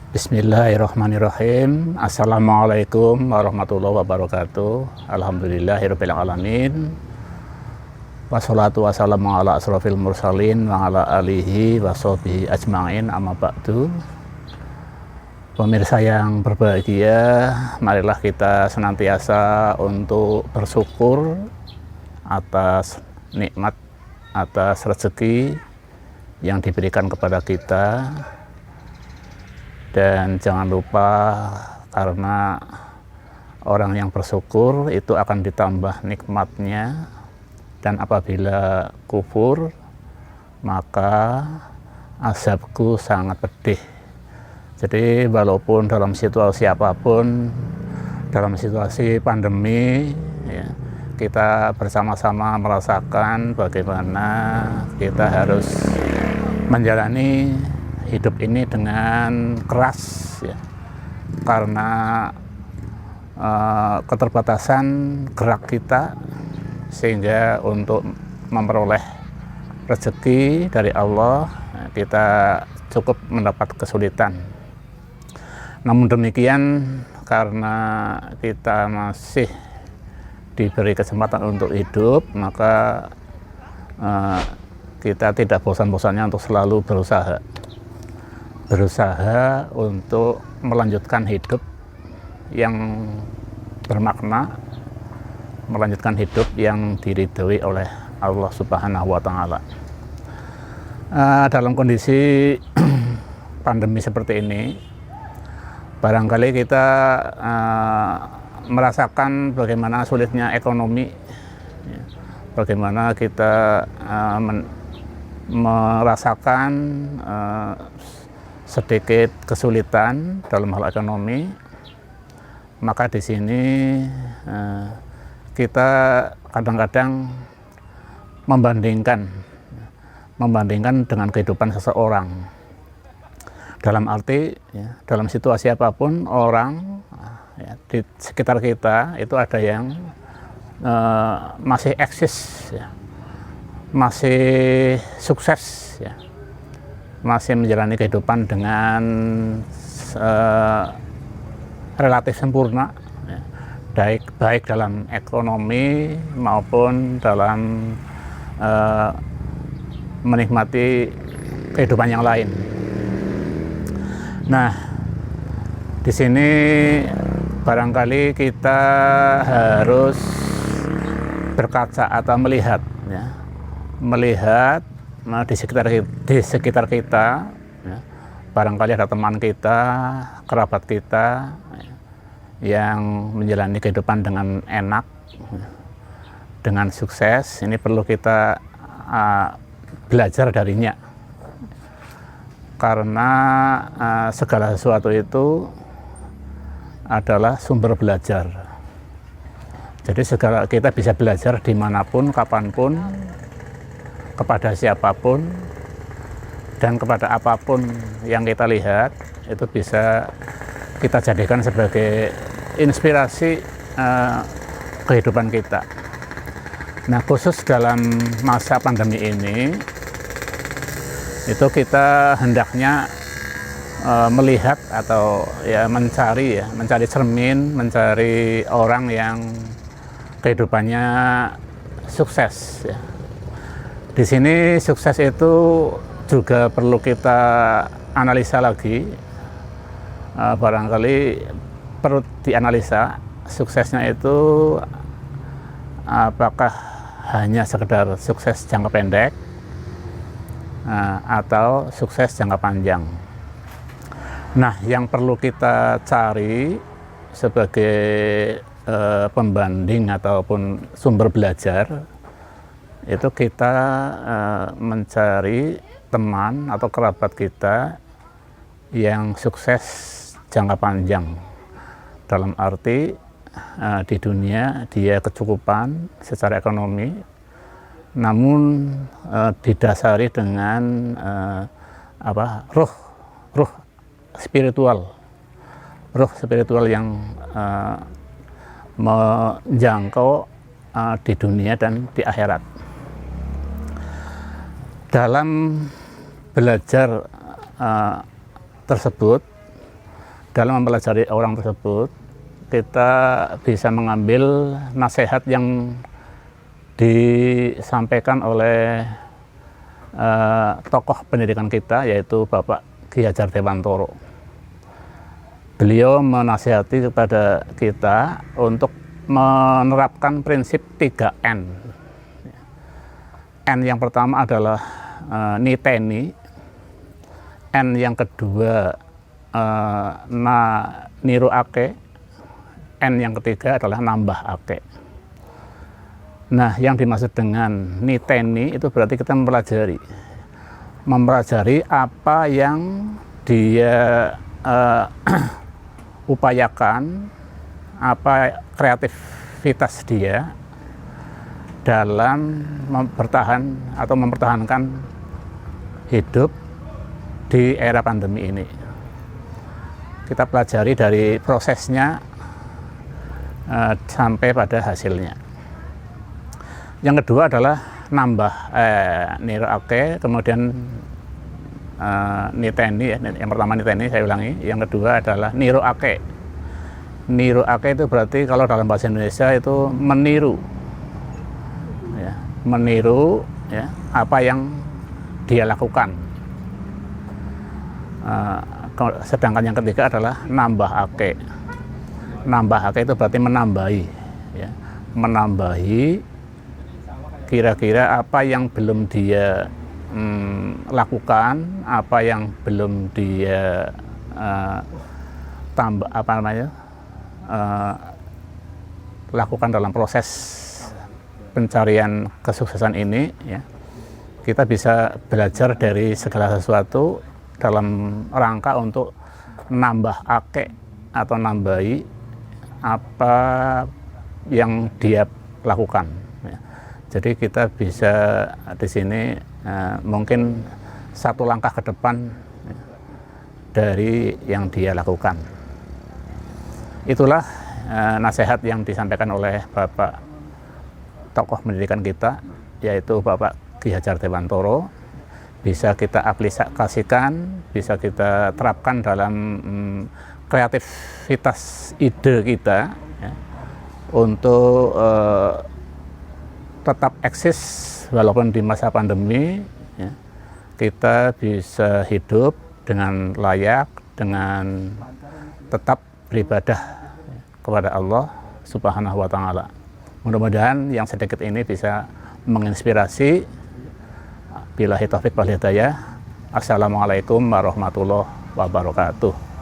Bismillahirrahmanirrahim. Assalamualaikum warahmatullahi wabarakatuh. Alhamdulillahirabbil alamin. Wassalatu wassalamu ala asrofil mursalin wa ala alihi wa sahbihi ajma'in, amma ba'du. Pemirsa yang berbahagia, marilah kita senantiasa untuk bersyukur atas nikmat, atas rezeki yang diberikan kepada kita. Dan jangan lupa, karena orang yang bersyukur itu akan ditambah nikmatnya, dan apabila kufur maka azabku sangat pedih. Jadi walaupun dalam situasi apapun, dalam situasi pandemi ya, kita bersama-sama merasakan bagaimana kita harus menjalani hidup ini dengan keras ya, karena keterbatasan gerak kita, sehingga untuk memperoleh rezeki dari Allah kita cukup mendapat kesulitan. Namun demikian, karena kita masih diberi kesempatan untuk hidup, maka kita tidak bosan-bosannya untuk selalu berusaha untuk melanjutkan hidup yang bermakna, melanjutkan hidup yang diridhoi oleh Allah Subhanahu wa Ta'ala. Dalam kondisi pandemi seperti ini, barangkali kita merasakan bagaimana sulitnya ekonomi, bagaimana kita merasakan sedikit kesulitan dalam hal ekonomi. Maka di sini kita kadang-kadang membandingkan dengan kehidupan seseorang. Dalam arti ya, dalam situasi apapun orang ya, di sekitar kita itu ada yang masih eksis ya, masih sukses ya, masih menjalani kehidupan dengan relatif sempurna ya, baik dalam ekonomi maupun dalam menikmati kehidupan yang lain. Nah, di sini barangkali kita harus berkaca atau melihat ya, di sekitar kita ya, barangkali ada teman kita, kerabat kita ya, yang menjalani kehidupan dengan enak, dengan sukses. Ini perlu kita belajar darinya, karena segala sesuatu itu adalah sumber belajar. Jadi kita bisa belajar dimanapun, kapanpun, kepada siapapun, dan kepada apapun yang kita lihat, itu bisa kita jadikan sebagai inspirasi kehidupan kita. Nah, khusus dalam masa pandemi ini, itu kita hendaknya melihat atau ya mencari cermin, mencari orang yang kehidupannya sukses ya. Di sini sukses itu juga perlu kita analisa lagi. Barangkali perlu dianalisa suksesnya itu apakah hanya sekedar sukses jangka pendek atau sukses jangka panjang. Nah, yang perlu kita cari sebagai pembanding ataupun sumber belajar, itu kita mencari teman atau kerabat kita yang sukses jangka panjang. Dalam arti di dunia dia kecukupan secara ekonomi, namun didasari dengan ruh spiritual yang menjangkau di dunia dan di akhirat. Dalam belajar tersebut dalam mempelajari orang tersebut, kita bisa mengambil nasihat yang disampaikan oleh tokoh pendidikan kita, yaitu Bapak Ki Hajar Dewantoro. Beliau menasihati kepada kita untuk menerapkan prinsip 3N. N yang pertama adalah niteni, N yang kedua niruake, N yang ketiga adalah nambahake. Nah, yang dimaksud dengan niteni itu berarti kita mempelajari apa yang dia upayakan, apa kreativitas dia dalam mempertahankan hidup di era pandemi ini. Kita pelajari dari prosesnya sampai pada hasilnya. Yang kedua adalah niruake, kemudian niteni. Yang pertama niteni, saya ulangi. Yang kedua adalah niruake. Niruake itu berarti kalau dalam bahasa Indonesia itu meniru, ya, meniru ya, apa yang dia lakukan. Sedangkan yang ketiga adalah nambahake. Nambahake itu berarti menambahi, ya, menambahi kira-kira apa yang belum dia lakukan, apa yang belum dia lakukan dalam proses pencarian kesuksesan ini, ya. Kita bisa belajar dari segala sesuatu dalam rangka untuk nambah ake atau nambahi apa yang dia lakukan, ya. Jadi kita bisa di sini mungkin satu langkah ke depan, ya, dari yang dia lakukan. Itulah nasihat yang disampaikan oleh Bapak tokoh pendidikan kita, yaitu Bapak Ki Hajar Dewantoro. Bisa kita aplikasikan, bisa kita terapkan dalam kreativitas ide kita, ya, untuk tetap eksis walaupun di masa pandemi, ya. Kita bisa hidup dengan layak, dengan tetap beribadah kepada Allah Subhanahu wa Ta'ala. Mudah-mudahan yang sedikit ini bisa menginspirasi. Billahi taufiq wal hidayah. Assalamualaikum warahmatullahi wabarakatuh.